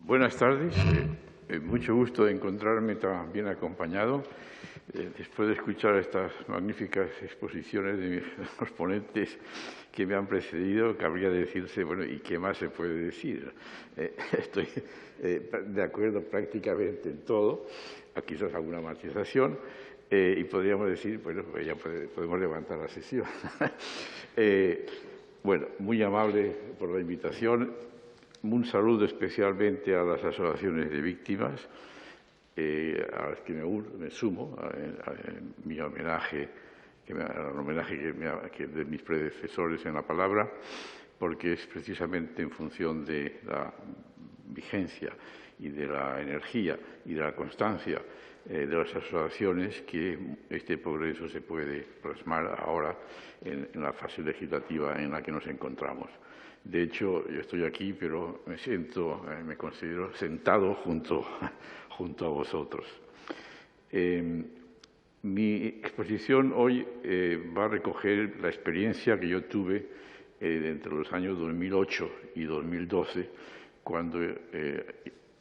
Buenas tardes. Mucho gusto de encontrarme tan bien acompañado. Después de escuchar estas magníficas exposiciones de los ponentes que me han precedido, cabría decirse, bueno, ¿y qué más se puede decir? Estoy de acuerdo prácticamente en todo, quizás alguna matización, y podríamos decir, bueno, pues ya podemos levantar la sesión. Bueno, muy amable por la invitación. Un saludo especialmente a las asociaciones de víctimas, a las que me sumo, en mi homenaje, al homenaje de mis predecesores en la palabra, porque es precisamente en función de la vigencia y de la energía y de la constancia de las asociaciones que este progreso se puede plasmar ahora en la fase legislativa en la que nos encontramos. De hecho, yo estoy aquí, pero me considero sentado junto a vosotros. Mi exposición hoy va a recoger la experiencia que yo tuve entre los años 2008 y 2012, cuando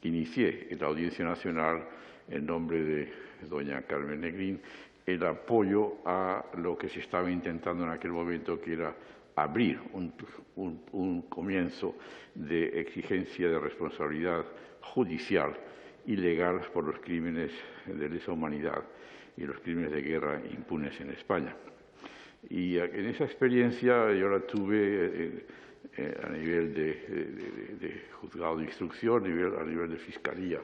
inicié en la Audiencia Nacional, en nombre de doña Carmen Negrín, el apoyo a lo que se estaba intentando en aquel momento, que era abrir un comienzo de exigencia de responsabilidad judicial y legal por los crímenes de lesa humanidad y los crímenes de guerra impunes en España. Y en esa experiencia yo la tuve a nivel de juzgado de instrucción, a nivel de fiscalía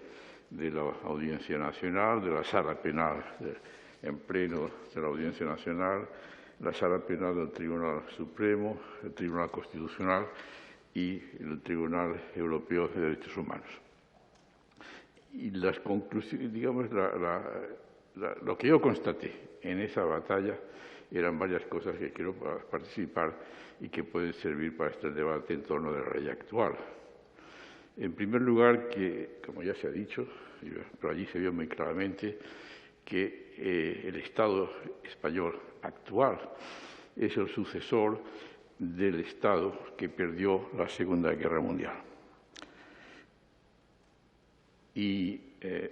de la Audiencia Nacional, de la Sala Penal en pleno de la Audiencia Nacional, la Sala Penal del Tribunal Supremo, el Tribunal Constitucional y el Tribunal Europeo de Derechos Humanos. Y las conclusiones, digamos, lo que yo constaté en esa batalla eran varias cosas que quiero participar y que pueden servir para este debate en torno del rey actual. En primer lugar, que, como ya se ha dicho, pero allí se vio muy claramente, que el Estado español actual es el sucesor del Estado que perdió la Segunda Guerra Mundial. Y el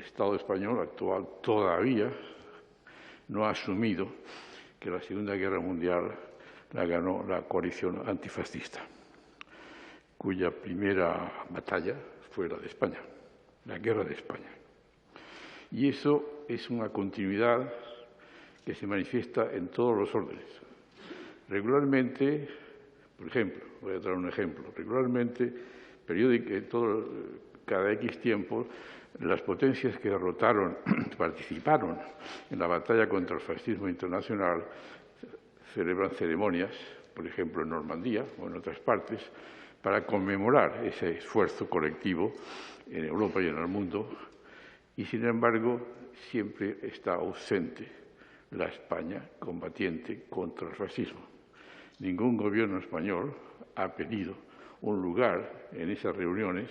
Estado español actual todavía no ha asumido que la Segunda Guerra Mundial la ganó la coalición antifascista, cuya primera batalla fue la de España, la Guerra de España. Y eso es una continuidad que se manifiesta en todos los órdenes. Regularmente, por ejemplo, voy a dar un ejemplo, regularmente, cada X tiempo, las potencias que participaron en la batalla contra el fascismo internacional, celebran ceremonias, por ejemplo en Normandía o en otras partes, para conmemorar ese esfuerzo colectivo en Europa y en el mundo. Y, sin embargo, siempre está ausente la España combatiente contra el fascismo. Ningún gobierno español ha pedido un lugar en esas reuniones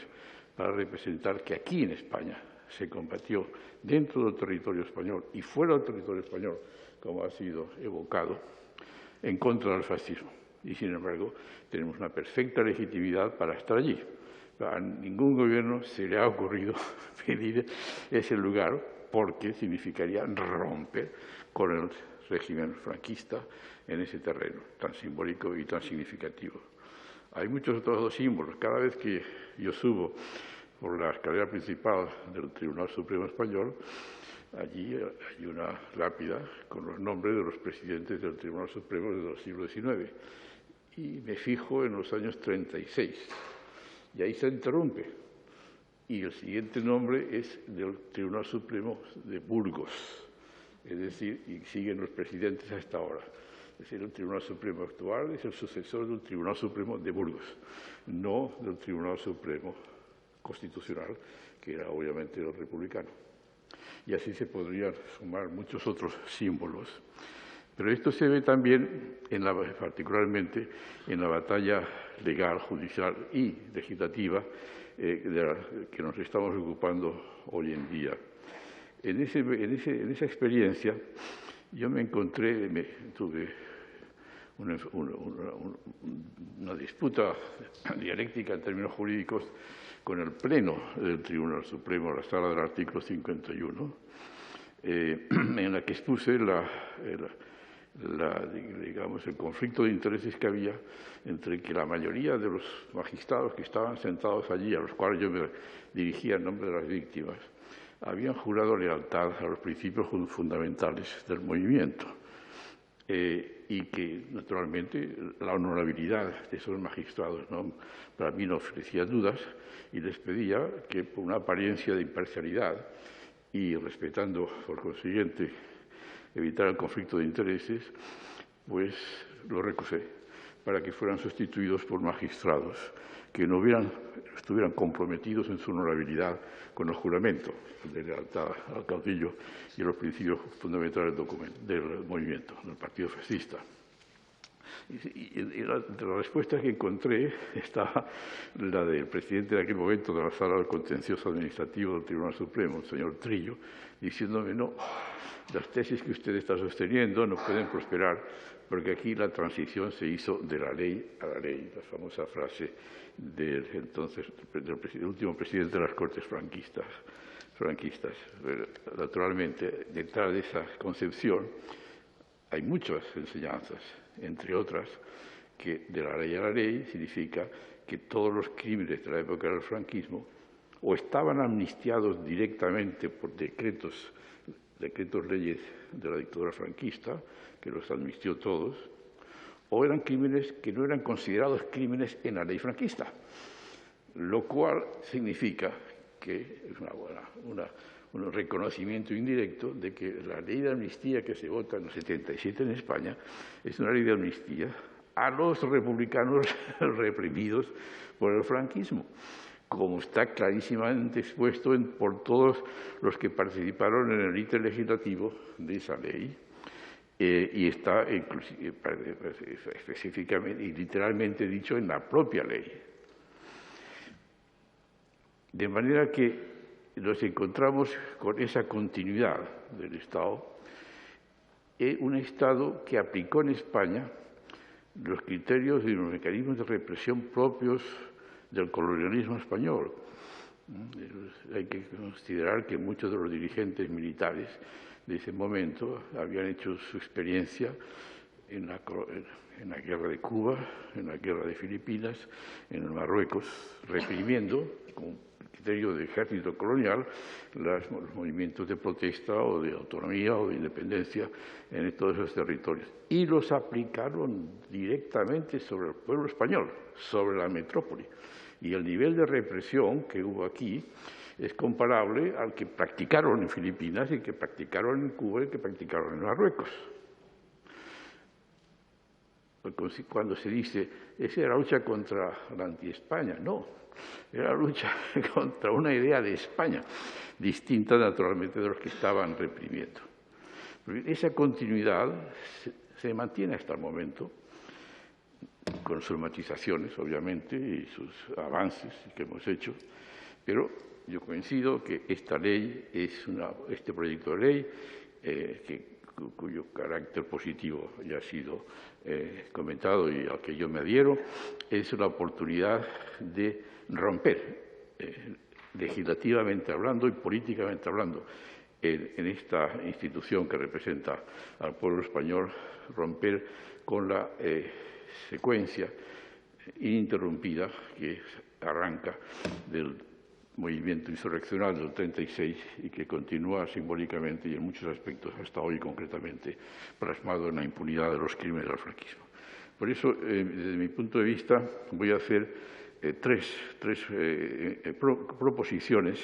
para representar que aquí en España se combatió dentro del territorio español y fuera del territorio español, como ha sido evocado, en contra del fascismo. Y, sin embargo, tenemos una perfecta legitimidad para estar allí. A ningún gobierno se le ha ocurrido pedir ese lugar porque significaría romper con el régimen franquista en ese terreno tan simbólico y tan significativo. Hay muchos otros símbolos. Cada vez que yo subo por la escalera principal del Tribunal Supremo Español, allí hay una lápida con los nombres de los presidentes del Tribunal Supremo desde el siglo XIX. Y me fijo en los años 36. Y ahí se interrumpe. Y el siguiente nombre es del Tribunal Supremo de Burgos. Es decir, y siguen los presidentes hasta ahora. Es decir, el Tribunal Supremo actual es el sucesor del Tribunal Supremo de Burgos, no del Tribunal Supremo Constitucional, que era obviamente el republicano. Y así se podrían sumar muchos otros símbolos. Pero esto se ve también, particularmente, en la batalla legal, judicial y legislativa de la que nos estamos ocupando hoy en día. En esa experiencia yo tuve una disputa dialéctica en términos jurídicos con el Pleno del Tribunal Supremo, la sala del artículo 51, en la que expuse digamos, el conflicto de intereses que había entre que la mayoría de los magistrados que estaban sentados allí, a los cuales yo me dirigía en nombre de las víctimas, habían jurado lealtad a los principios fundamentales del movimiento y que, naturalmente, la honorabilidad de esos magistrados para mí no ofrecía dudas y les pedía que, por una apariencia de imparcialidad y respetando, por consiguiente, evitar el conflicto de intereses, pues lo recusé para que fueran sustituidos por magistrados que no estuvieran comprometidos en su honorabilidad con el juramento de lealtad al caudillo y a los principios fundamentales del movimiento, del partido fascista. Y entre las respuestas que encontré estaba la del presidente de aquel momento de la Sala del Contencioso Administrativo del Tribunal Supremo, el señor Trillo, diciéndome: no, las tesis que usted está sosteniendo no pueden prosperar porque aquí la transición se hizo de la ley a la ley, la famosa frase del último presidente de las Cortes franquistas. Naturalmente, detrás de esa concepción hay muchas enseñanzas, entre otras, que de la ley a la ley significa que todos los crímenes de la época del franquismo o estaban amnistiados directamente por decretos leyes de la dictadura franquista, que los amnistió todos, o eran crímenes que no eran considerados crímenes en la ley franquista, lo cual significa que es un reconocimiento indirecto de que la ley de amnistía que se vota en el 77 en España es una ley de amnistía a los republicanos reprimidos por el franquismo, como está clarísimamente expuesto por todos los que participaron en el íter legislativo de esa ley, y está específicamente y literalmente dicho en la propia ley. De manera que nos encontramos con esa continuidad del Estado, un Estado que aplicó en España los criterios y los mecanismos de represión propios del colonialismo español. Hay que considerar que muchos de los dirigentes militares de ese momento habían hecho su experiencia en la guerra de Cuba, en la guerra de Filipinas, en el Marruecos, reprimiendo con criterio de ejército colonial los movimientos de protesta o de autonomía o de independencia en todos esos territorios. Y los aplicaron directamente sobre el pueblo español, sobre la metrópoli. Y el nivel de represión que hubo aquí es comparable al que practicaron en Filipinas y que practicaron en Cuba y que practicaron en Marruecos. Cuando se dice, esa era la lucha contra la anti-España, no, era la lucha contra una idea de España, distinta naturalmente de los que estaban reprimiendo. Esa continuidad se mantiene hasta el momento, con sus matizaciones, obviamente, y sus avances que hemos hecho, pero yo coincido que esta ley este proyecto de ley, cuyo carácter positivo ya ha sido comentado y al que yo me adhiero, es la oportunidad de romper, legislativamente hablando y políticamente hablando, en esta institución que representa al pueblo español, romper con la secuencia ininterrumpida que arranca del movimiento insurreccional del 36 y que continúa simbólicamente y en muchos aspectos hasta hoy concretamente plasmado en la impunidad de los crímenes del franquismo. Por eso, desde mi punto de vista, voy a hacer tres proposiciones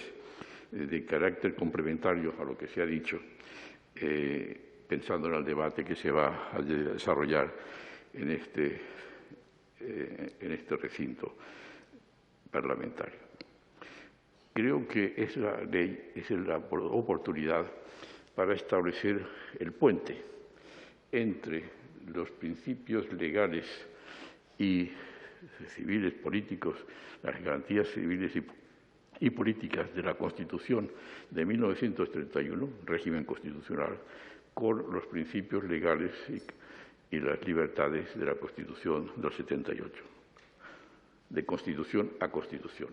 de carácter complementario a lo que se ha dicho, pensando en el debate que se va a desarrollar en este recinto parlamentario. Creo que esa ley es la oportunidad para establecer el puente entre los principios legales y civiles políticos, las garantías civiles y políticas de la Constitución de 1931, régimen constitucional, con los principios legales y las libertades de la Constitución del 78, de Constitución a Constitución.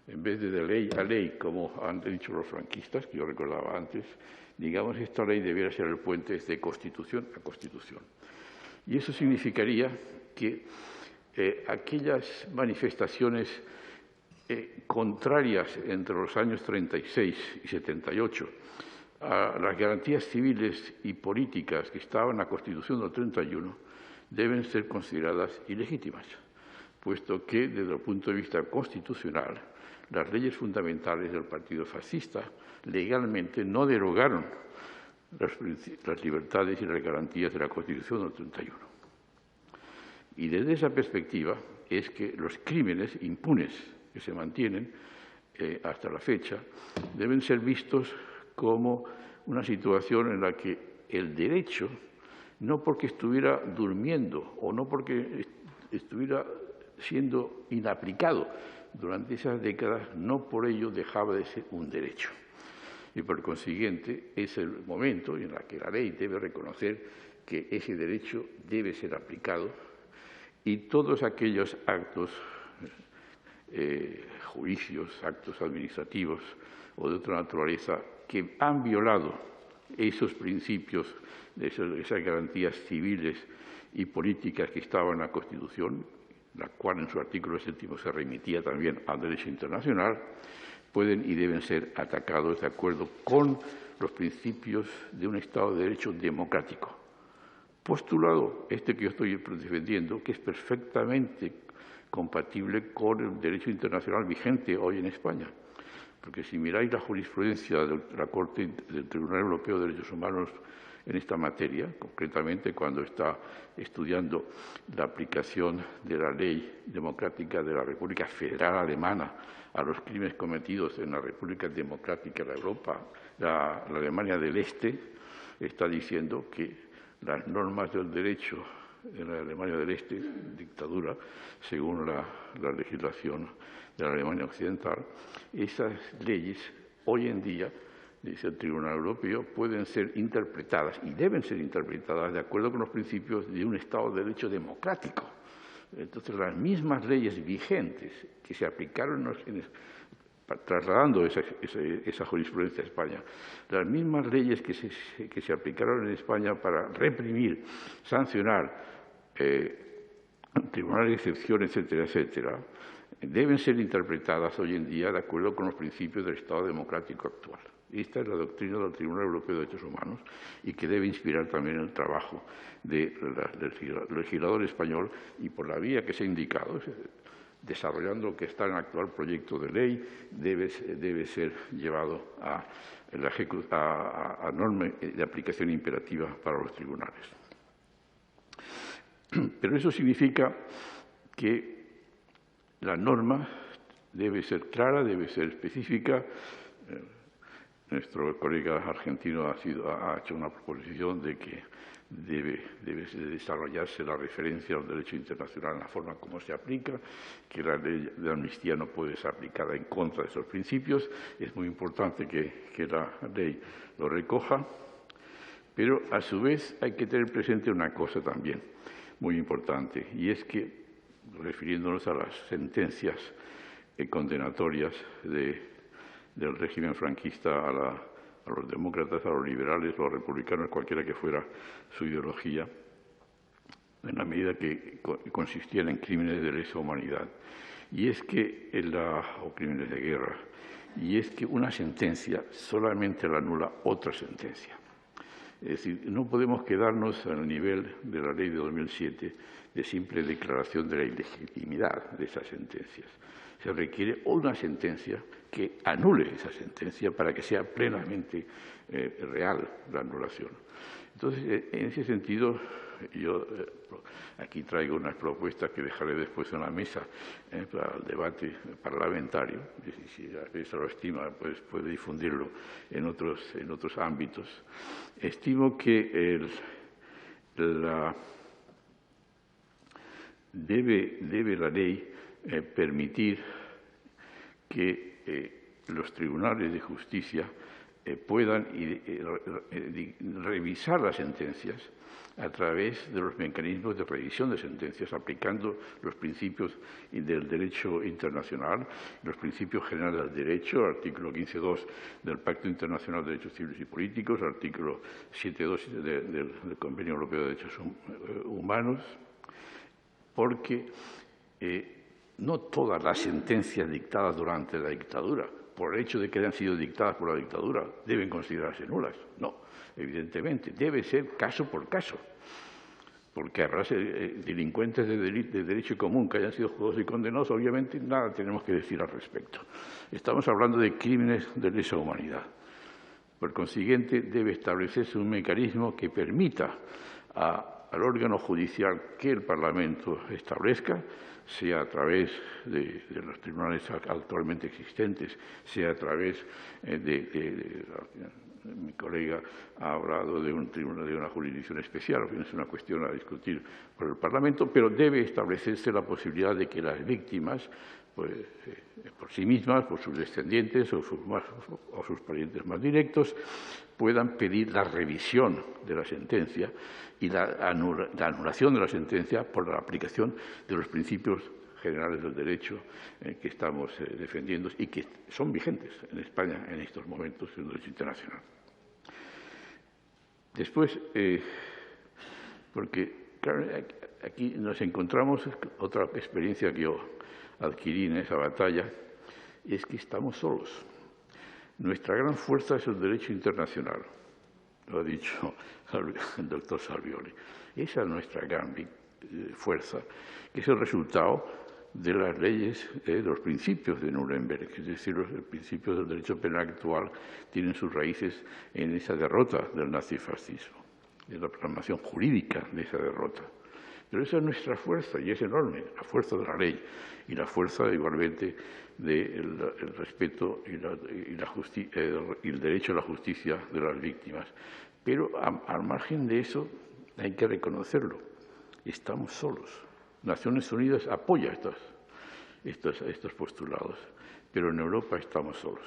En vez de ley a ley, como han dicho los franquistas, que yo recordaba antes, digamos, esta ley debiera ser el puente de Constitución a Constitución. Y eso significaría que aquellas manifestaciones contrarias entre los años 36 y 78 a las garantías civiles y políticas que estaban en la Constitución del 31 deben ser consideradas ilegítimas, puesto que, desde el punto de vista constitucional, las leyes fundamentales del Partido Fascista legalmente no derogaron las libertades y las garantías de la Constitución del 31. Y desde esa perspectiva es que los crímenes impunes que se mantienen hasta la fecha deben ser vistos como una situación en la que el derecho, no porque estuviera durmiendo o no porque estuviera siendo inaplicado durante esas décadas, no por ello dejaba de ser un derecho. Y por consiguiente es el momento en el que la ley debe reconocer que ese derecho debe ser aplicado y todos aquellos actos, juicios, actos administrativos o de otra naturaleza que han violado esos principios, esas garantías civiles y políticas que estaban en la Constitución, la cual en su artículo 7 se remitía también al derecho internacional, pueden y deben ser atacados de acuerdo con los principios de un Estado de Derecho democrático. Postulado que yo estoy defendiendo, que es perfectamente compatible con el derecho internacional vigente hoy en España. Porque si miráis la jurisprudencia de la Corte del Tribunal Europeo de Derechos Humanos en esta materia, concretamente cuando está estudiando la aplicación de la ley democrática de la República Federal Alemana a los crímenes cometidos en la República Democrática de Europa, la Alemania del Este, está diciendo que las normas del derecho en la Alemania del Este, dictadura, según la legislación de la Alemania Occidental, esas leyes hoy en día, dice el Tribunal Europeo, pueden ser interpretadas y deben ser interpretadas de acuerdo con los principios de un Estado de Derecho democrático. Entonces, las mismas leyes vigentes que se aplicaron trasladando esa jurisprudencia a España, las mismas leyes que se aplicaron en España para reprimir, sancionar, tribunales de excepción, etcétera, etcétera, deben ser interpretadas hoy en día de acuerdo con los principios del Estado democrático actual. Esta es la doctrina del Tribunal Europeo de Derechos Humanos y que debe inspirar también el trabajo del legislador español y por la vía que se ha indicado, desarrollando lo que está en el actual proyecto de ley, debe ser llevado a norma de aplicación imperativa para los tribunales. Pero eso significa que la norma debe ser clara, debe ser específica. Nuestro colega argentino ha hecho una proposición de que debe desarrollarse la referencia al derecho internacional en la forma como se aplica, que la ley de amnistía no puede ser aplicada en contra de esos principios. Es muy importante que la ley lo recoja, pero a su vez hay que tener presente una cosa también muy importante, y es que, refiriéndonos a las sentencias condenatorias del régimen franquista a los demócratas, a los liberales, a los republicanos, cualquiera que fuera su ideología, en la medida que consistían en crímenes de lesa humanidad, o crímenes de guerra, y es que una sentencia solamente la anula otra sentencia. Es decir, no podemos quedarnos al nivel de la ley de 2007 de simple declaración de la ilegitimidad de esas sentencias. Se requiere una sentencia que anule esa sentencia para que sea plenamente real la anulación. Entonces, en ese sentido, yo aquí traigo unas propuestas que dejaré después en la mesa para el debate parlamentario. Y si eso lo estima, pues puede difundirlo en otros ámbitos. Estimo que debe la ley permitir que los tribunales de justicia puedan revisar las sentencias a través de los mecanismos de revisión de sentencias, aplicando los principios del derecho internacional, los principios generales del derecho, artículo 15.2 del Pacto Internacional de Derechos Civiles y Políticos, artículo 7.2 del Convenio Europeo de Derechos Humanos, porque no todas las sentencias dictadas durante la dictadura, por el hecho de que hayan sido dictadas por la dictadura, deben considerarse nulas. No. Evidentemente, debe ser caso por caso, porque habrá delincuentes de derecho común que hayan sido juzgados y condenados, obviamente nada tenemos que decir al respecto. Estamos hablando de crímenes de lesa humanidad. Por consiguiente, debe establecerse un mecanismo que permita al órgano judicial que el Parlamento establezca, sea a través de los tribunales actualmente existentes, sea a través mi colega ha hablado de un tribunal, de una jurisdicción especial, es una cuestión a discutir por el Parlamento, pero debe establecerse la posibilidad de que las víctimas, pues, por sí mismas, por sus descendientes o sus parientes más directos, puedan pedir la revisión de la sentencia y la anulación de la sentencia por la aplicación de los principios generales del derecho que estamos defendiendo y que son vigentes en España en estos momentos en el derecho internacional. Después, porque claro, aquí nos encontramos otra experiencia que yo adquirí en esa batalla, y es que estamos solos. Nuestra gran fuerza es el derecho internacional, lo ha dicho el doctor Salvioli. Esa es nuestra gran fuerza, que es el resultado de las leyes, de los principios de Nuremberg, es decir, los principios del derecho penal actual tienen sus raíces en esa derrota del nazifascismo, en la proclamación jurídica de esa derrota. Pero esa es nuestra fuerza y es enorme, la fuerza de la ley y la fuerza igualmente del respeto y el derecho a la justicia de las víctimas. Pero al margen de eso hay que reconocerlo, estamos solos. Naciones Unidas apoya estos postulados, pero en Europa estamos solos.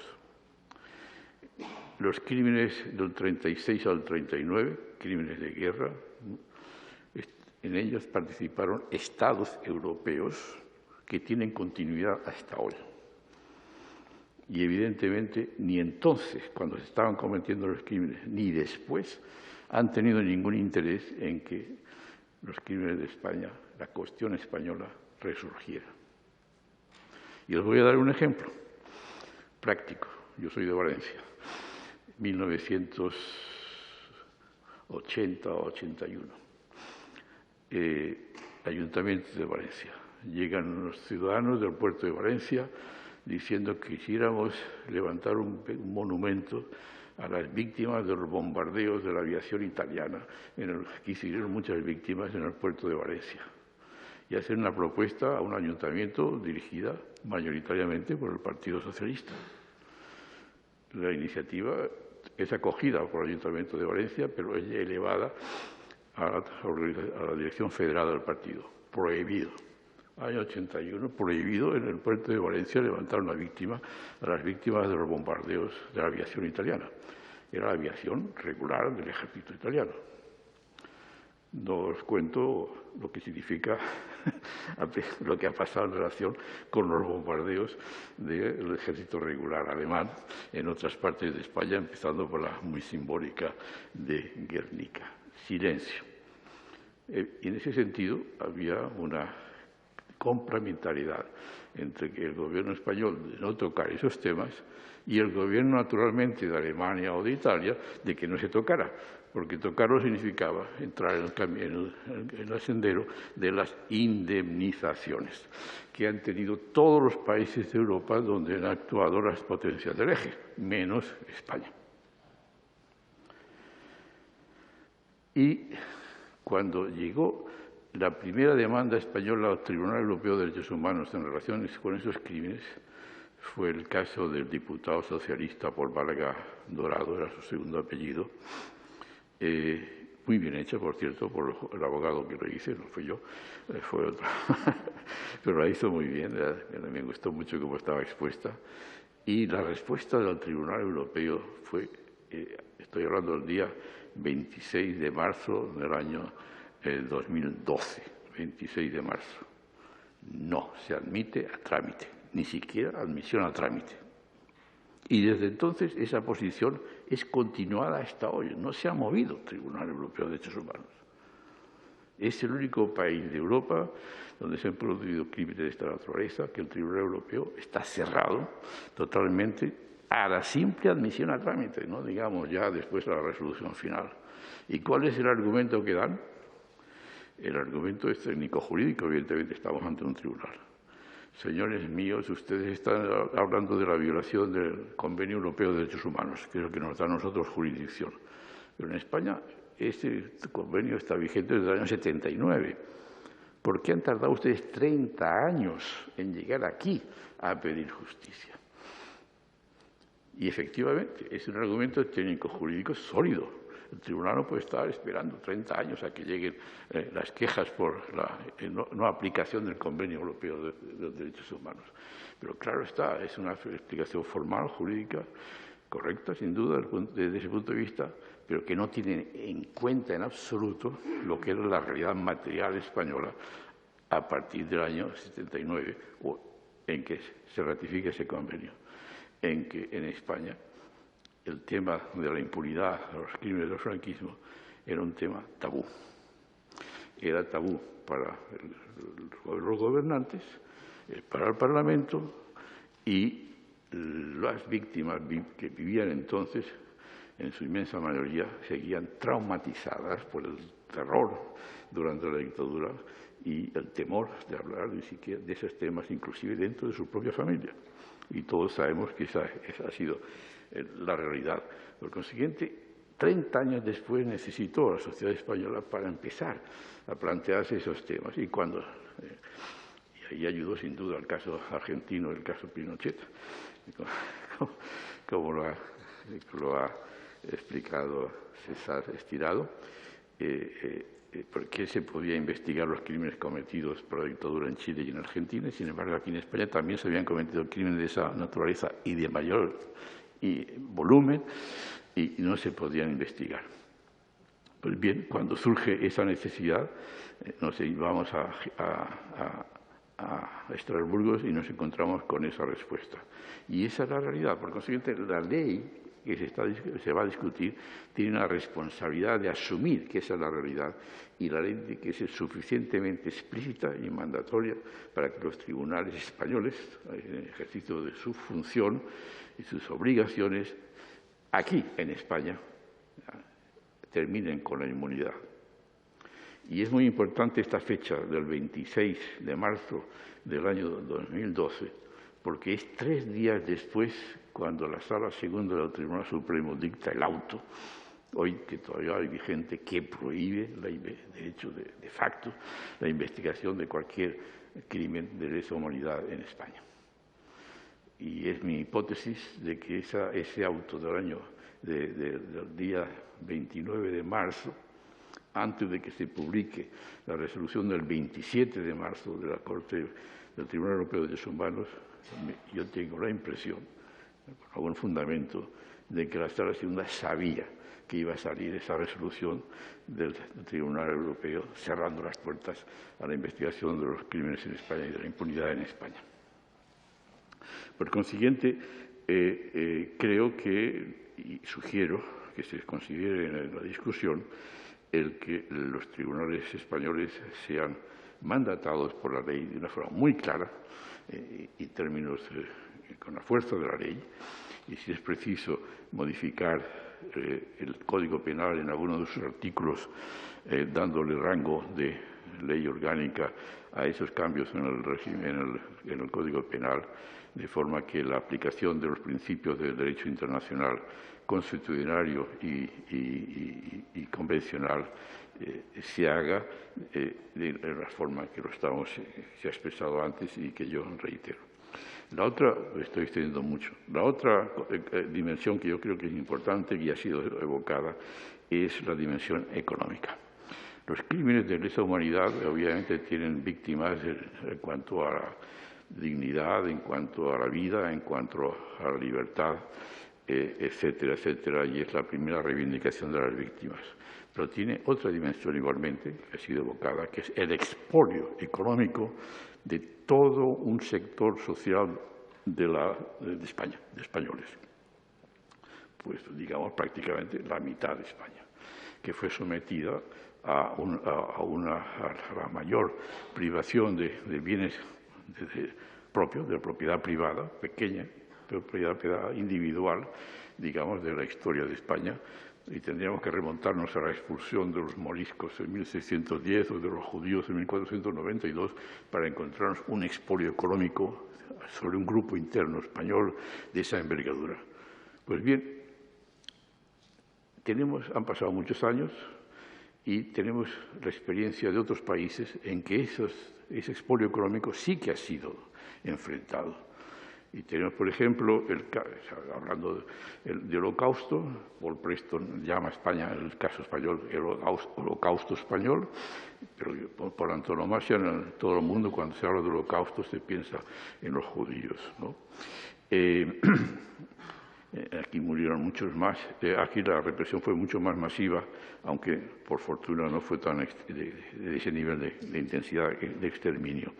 Los crímenes del 36 al 39, crímenes de guerra, en ellos participaron estados europeos que tienen continuidad hasta hoy. Y evidentemente ni entonces, cuando se estaban cometiendo los crímenes, ni después, han tenido ningún interés en que los crímenes de España, la cuestión española, resurgiera. Y os voy a dar un ejemplo práctico. Yo soy de Valencia, 1980-81. Ayuntamiento de Valencia. Llegan los ciudadanos del puerto de Valencia diciendo que quisiéramos levantar un monumento a las víctimas de los bombardeos de la aviación italiana, que hicieron muchas víctimas en el puerto de Valencia. Y hacer una propuesta a un ayuntamiento dirigida mayoritariamente por el Partido Socialista. La iniciativa es acogida por el Ayuntamiento de Valencia, pero es elevada a la dirección federal del partido. Prohibido. Año 81, prohibido en el puerto de Valencia levantar una víctima a las víctimas de los bombardeos de la aviación italiana. Era la aviación regular del ejército italiano. No os cuento lo que significa lo que ha pasado en relación con los bombardeos del ejército regular alemán en otras partes de España, empezando por la muy simbólica de Guernica. Silencio. Y en ese sentido había una complementariedad entre que el gobierno español de no tocar esos temas y el gobierno, naturalmente, de Alemania o de Italia, de que no se tocara, porque tocarlo significaba entrar en el sendero de las indemnizaciones que han tenido todos los países de Europa donde han actuado las potencias del eje, menos España. Y cuando llegó la primera demanda española al Tribunal Europeo de Derechos Humanos en relación con esos crímenes, fue el caso del diputado socialista Pol Varga Dorado, era su segundo apellido, muy bien hecha, por cierto, por el abogado que lo hice, no fui yo, fue otro, pero la hizo muy bien, me gustó mucho cómo estaba expuesta, y la respuesta del Tribunal Europeo fue estoy hablando del día 26 de marzo del año 2012, 26 de marzo. No se admite a trámite, ni siquiera admisión a trámite. Y desde entonces esa posición es continuada hasta hoy. No se ha movido el Tribunal Europeo de Derechos Humanos. Es el único país de Europa donde se han producido crímenes de esta naturaleza que el Tribunal Europeo está cerrado totalmente a la simple admisión a trámite, no digamos ya después de la resolución final. ¿Y cuál es el argumento que dan? El argumento es técnico-jurídico, evidentemente estamos ante un tribunal. Señores míos, ustedes están hablando de la violación del Convenio Europeo de Derechos Humanos, que es lo que nos da a nosotros jurisdicción. Pero en España este convenio está vigente desde el año 79. ¿Por qué han tardado ustedes 30 años en llegar aquí a pedir justicia? Y efectivamente, es un argumento técnico-jurídico sólido. El tribunal no puede estar esperando 30 años a que lleguen las quejas por la no aplicación del Convenio Europeo de los Derechos Humanos. Pero claro está, es una explicación formal, jurídica, correcta, sin duda, desde ese punto de vista, pero que no tiene en cuenta en absoluto lo que era la realidad material española a partir del año 79, en que se ratifica ese convenio, en que en España el tema de la impunidad, de los crímenes del franquismo, era un tema tabú. Era tabú para los gobernantes, para el Parlamento y las víctimas que vivían entonces, en su inmensa mayoría, seguían traumatizadas por el terror durante la dictadura y el temor de hablar ni siquiera de esos temas, inclusive dentro de su propia familia. Y todos sabemos que esa ha sido la realidad. Por consiguiente, 30 años después necesitó la sociedad española para empezar a plantearse esos temas. Y y ahí ayudó sin duda el caso argentino, el caso Pinochet, como lo ha explicado César Estirado, porque se podía investigar los crímenes cometidos por la dictadura en Chile y en Argentina, y sin embargo aquí en España también se habían cometido crímenes de esa naturaleza y de mayor volumen, y no se podían investigar. Pues bien, cuando surge esa necesidad, nos vamos a Estrasburgo y nos encontramos con esa respuesta. Y esa es la realidad. Por consiguiente, la ley que se va a discutir tiene una responsabilidad de asumir que esa es la realidad y la ley tiene que ser suficientemente explícita y mandatoria para que los tribunales españoles, en el ejercicio de su función y sus obligaciones, aquí en España, terminen con la inmunidad. Y es muy importante esta fecha del 26 de marzo del año 2012, porque es 3 días después cuando la Sala Segunda del Tribunal Supremo dicta el auto, hoy que todavía hay vigente, que prohíbe, de hecho, de facto, la investigación de cualquier crimen de lesa humanidad en España. Y es mi hipótesis de que ese auto del día 29 de marzo, antes de que se publique la resolución del 27 de marzo de la Corte del Tribunal Europeo de Derechos Humanos, yo tengo la impresión, con algún fundamento, de que la Sala Segunda sabía que iba a salir esa resolución del Tribunal Europeo cerrando las puertas a la investigación de los crímenes en España y de la impunidad en España. Por consiguiente, creo y sugiero que se considere en la discusión el que los tribunales españoles sean mandatados por la ley de una forma muy clara y términos con la fuerza de la ley, y si es preciso modificar el Código Penal en alguno de sus artículos, dándole rango de ley orgánica a esos cambios en el régimen, en el Código Penal, de forma que la aplicación de los principios del derecho internacional constitucional y convencional se haga de la forma que se ha expresado antes y que yo reitero. La otra, estoy extendiendo mucho, la otra dimensión que yo creo que es importante y ha sido evocada es la dimensión económica. Los crímenes de lesa humanidad obviamente tienen víctimas en cuanto a la dignidad, en cuanto a la vida, en cuanto a la libertad etcétera, etcétera, y es la primera reivindicación de las víctimas. Pero tiene otra dimensión igualmente, que ha sido evocada, que es el expolio económico de todo un sector social de España, de españoles. Pues, digamos, prácticamente la mitad de España, que fue sometida a la mayor privación de bienes propios, de propiedad privada, pequeña, de propiedad individual, digamos, de la historia de España. Y tendríamos que remontarnos a la expulsión de los moriscos en 1610 o de los judíos en 1492 para encontrarnos un expolio económico sobre un grupo interno español de esa envergadura. Pues bien, han pasado muchos años y tenemos la experiencia de otros países en que ese expolio económico sí que ha sido enfrentado. Y tenemos, por ejemplo, hablando del Holocausto, Paul Preston llama a España, el caso español, el Holocausto español, pero por antonomasia en todo el mundo, cuando se habla del Holocausto, se piensa en los judíos, ¿no? Aquí murieron muchos más. Aquí la represión fue mucho más masiva, aunque por fortuna no fue tan de ese nivel de intensidad de exterminio.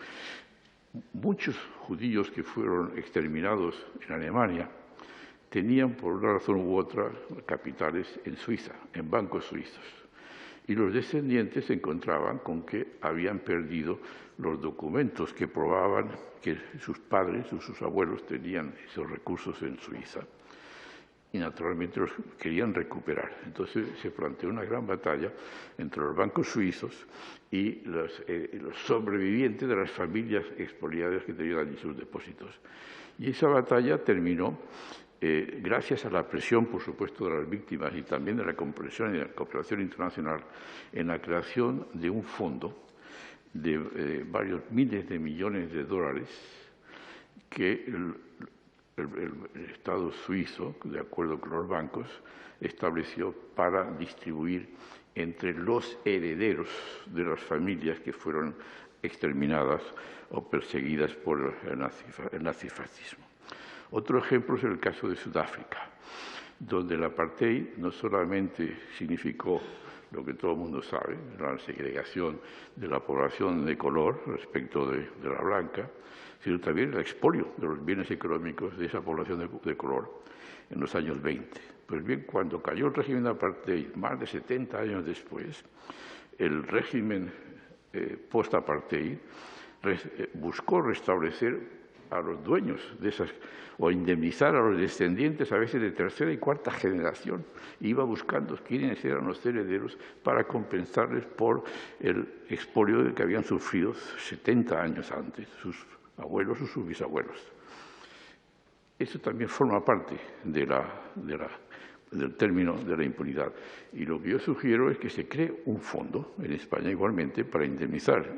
Muchos judíos que fueron exterminados en Alemania tenían, por una razón u otra, capitales en Suiza, en bancos suizos. Y los descendientes se encontraban con que habían perdido los documentos que probaban que sus padres o sus abuelos tenían esos recursos en Suiza. Y naturalmente los querían recuperar. Entonces se planteó una gran batalla entre los bancos suizos y los sobrevivientes de las familias expoliadas que tenían allí sus depósitos. Y esa batalla terminó gracias a la presión, por supuesto, de las víctimas y también de la comprensión y de la cooperación internacional en la creación de un fondo de varios miles de millones de dólares que el Estado suizo, de acuerdo con los bancos, estableció para distribuir entre los herederos de las familias que fueron exterminadas o perseguidas por el nazifascismo. Otro ejemplo es el caso de Sudáfrica, donde el apartheid no solamente significó lo que todo el mundo sabe, la segregación de la población de color respecto de la blanca, sino también el expolio de los bienes económicos de esa población de color en los años 20. Pues bien, cuando cayó el régimen de apartheid, más de 70 años después, el régimen post-apartheid buscó restablecer a los dueños de esas, o indemnizar a los descendientes, a veces de tercera y cuarta generación. Iba buscando quiénes eran los herederos para compensarles por el expolio que habían sufrido 70 años antes sus abuelos o sus bisabuelos. Eso también forma parte del término de la impunidad. Y lo que yo sugiero es que se cree un fondo en España igualmente para indemnizar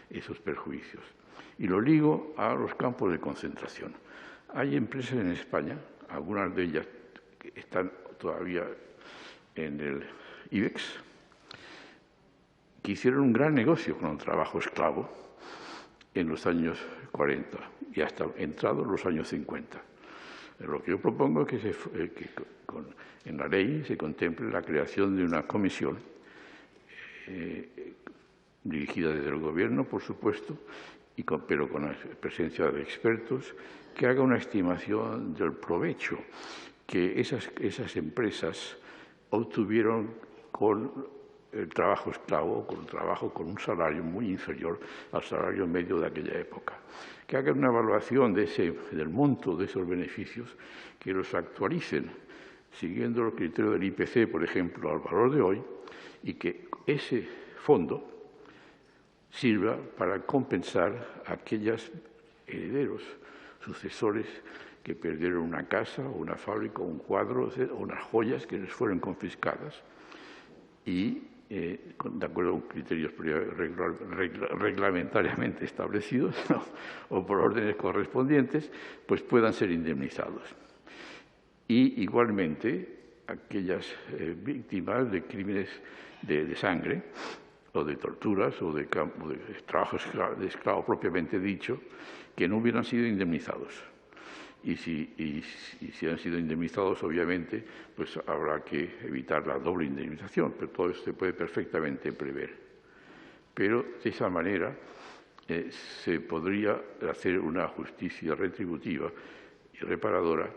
esos perjuicios. Y lo ligo a los campos de concentración. Hay empresas en España, algunas de ellas que están todavía en el IBEX, que hicieron un gran negocio con el trabajo esclavo en los años 40 y hasta entrados los años 50. Lo que yo propongo es que en la ley se contemple la creación de una comisión dirigida desde el Gobierno, por supuesto, pero con la presencia de expertos, que haga una estimación del provecho que esas empresas obtuvieron con el trabajo esclavo, con el trabajo con un salario muy inferior al salario medio de aquella época. Que hagan una evaluación del monto de esos beneficios, que los actualicen siguiendo los criterios del IPC, por ejemplo, al valor de hoy, y que ese fondo sirva para compensar a aquellos herederos, sucesores que perdieron una casa, o una fábrica, o un cuadro, o unas joyas que les fueron confiscadas y, de acuerdo con criterios reglamentariamente establecidos o por órdenes correspondientes, pues puedan ser indemnizados. Y igualmente aquellas víctimas de crímenes de sangre o de torturas o de trabajo de esclavo propiamente dicho, que no hubieran sido indemnizados. y si han sido indemnizados, obviamente, pues habrá que evitar la doble indemnización, pero todo esto se puede perfectamente prever. Pero de esa manera se podría hacer una justicia retributiva y reparadora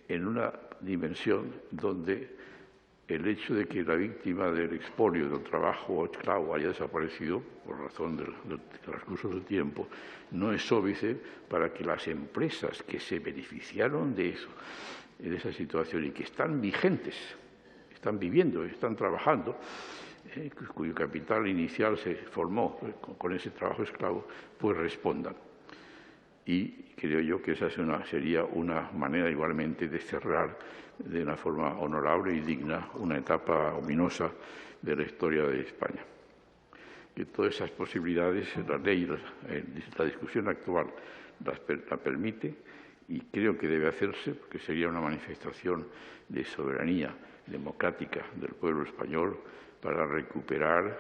en una dimensión donde el hecho de que la víctima del expolio, del trabajo esclavo, haya desaparecido por razón del transcurso del tiempo, no es óbice para que las empresas que se beneficiaron de eso, de esa situación y que están vigentes, están viviendo, están trabajando, cuyo capital inicial se formó con ese trabajo esclavo, pues respondan. Y creo yo que esa sería una manera igualmente de cerrar de una forma honorable y digna una etapa ominosa de la historia de España. Que todas esas posibilidades, la ley, la discusión actual la permite y creo que debe hacerse porque sería una manifestación de soberanía democrática del pueblo español para recuperar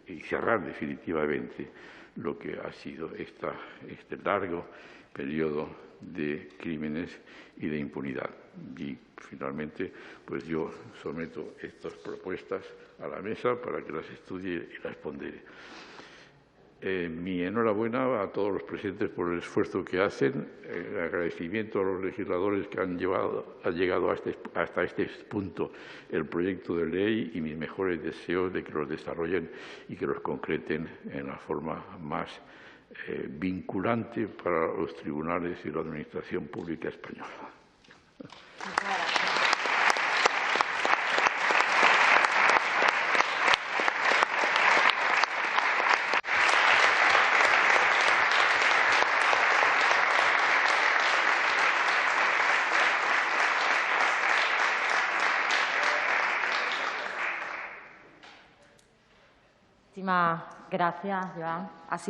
y cerrar definitivamente lo que ha sido este largo periodo de crímenes y de impunidad. Y finalmente, pues yo someto estas propuestas a la mesa para que las estudie y las pondere. Mi enhorabuena a todos los presentes por el esfuerzo que hacen, el agradecimiento a los legisladores que han llegado hasta este punto el proyecto de ley y mis mejores deseos de que los desarrollen y que los concreten en la forma más vinculante para los tribunales y la administración pública española. Muchísimas gracias, Joan. Ha sido